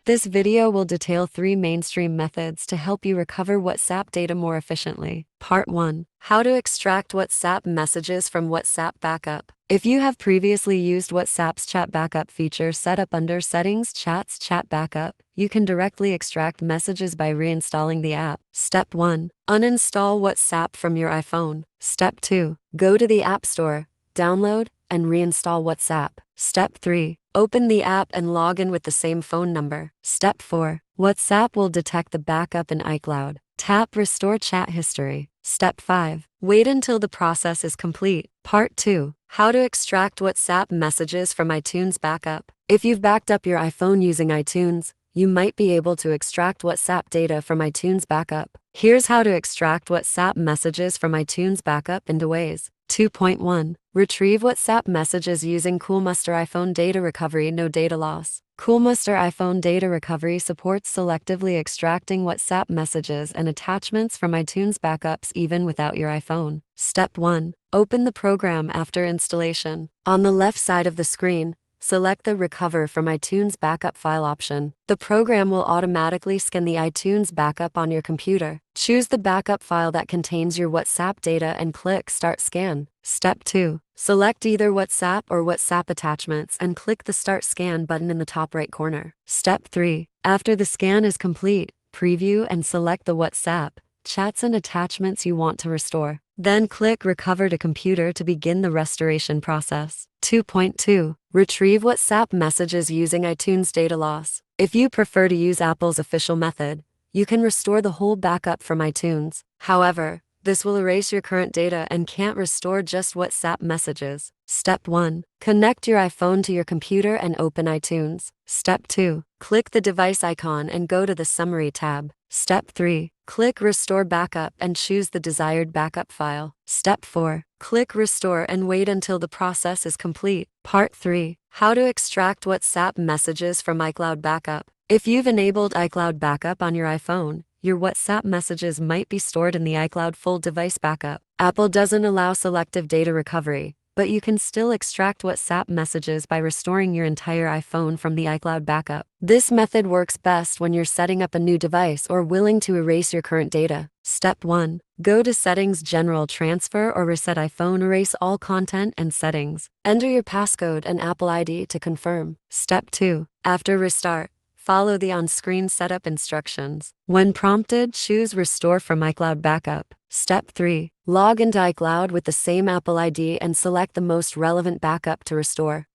This video will detail 3 mainstream methods to help you recover WhatsApp data more efficiently. Part 1. How to extract WhatsApp messages from WhatsApp backup. If you have previously used WhatsApp's chat backup feature set up under Settings, Chats, Chat Backup, you can directly extract messages by reinstalling the app. Step 1. Uninstall WhatsApp from your iPhone. Step 2. Go to the App Store, download, and reinstall WhatsApp. Step 3. Open the app and log in with the same phone number. Step 4. WhatsApp will detect the backup in iCloud. Tap Restore Chat History. Step 5. Wait until the process is complete. Part 2. How to extract WhatsApp messages from iTunes backup. If you've backed up your iPhone using iTunes, you might be able to extract WhatsApp data from iTunes backup. Here's how to extract WhatsApp messages from iTunes backup into ways. 2.1. Retrieve WhatsApp messages using Coolmuster iPhone Data Recovery. No data loss. Coolmuster iPhone Data Recovery supports selectively extracting WhatsApp messages and attachments from iTunes backups even without your iPhone. Step 1. Open the program after installation. On the left side of the screen, select the Recover from iTunes Backup File option. The program will automatically scan the iTunes backup on your computer. Choose the backup file that contains your WhatsApp data and click Start Scan. Step 2. Select either WhatsApp or WhatsApp attachments and click the Start Scan button in the top right corner. Step 3. After the scan is complete, preview and select the WhatsApp, chats and attachments you want to restore. Then click Recover to Computer to begin the restoration process. 2.2. Retrieve WhatsApp messages using iTunes data loss. If you prefer to use Apple's official method, you can restore the whole backup from iTunes. However, this will erase your current data and can't restore just WhatsApp messages. Step 1. Connect your iPhone to your computer and open iTunes. Step 2. Click the device icon and go to the Summary tab. Step 3. Click Restore Backup and choose the desired backup file. Step 4. Click Restore and wait until the process is complete. Part 3. How to extract WhatsApp messages from iCloud backup. If you've enabled iCloud backup on your iPhone, your WhatsApp messages might be stored in the iCloud full device backup. Apple doesn't allow selective data recovery, but you can still extract WhatsApp messages by restoring your entire iPhone from the iCloud backup. This method works best when you're setting up a new device or willing to erase your current data. Step 1. Go to Settings, General, Transfer or Reset iPhone. Erase all content and settings. Enter your passcode and Apple ID to confirm. Step 2. After restart, follow the on-screen setup instructions. When prompted, choose Restore from iCloud Backup. Step 3. Log into iCloud with the same Apple ID and select the most relevant backup to restore.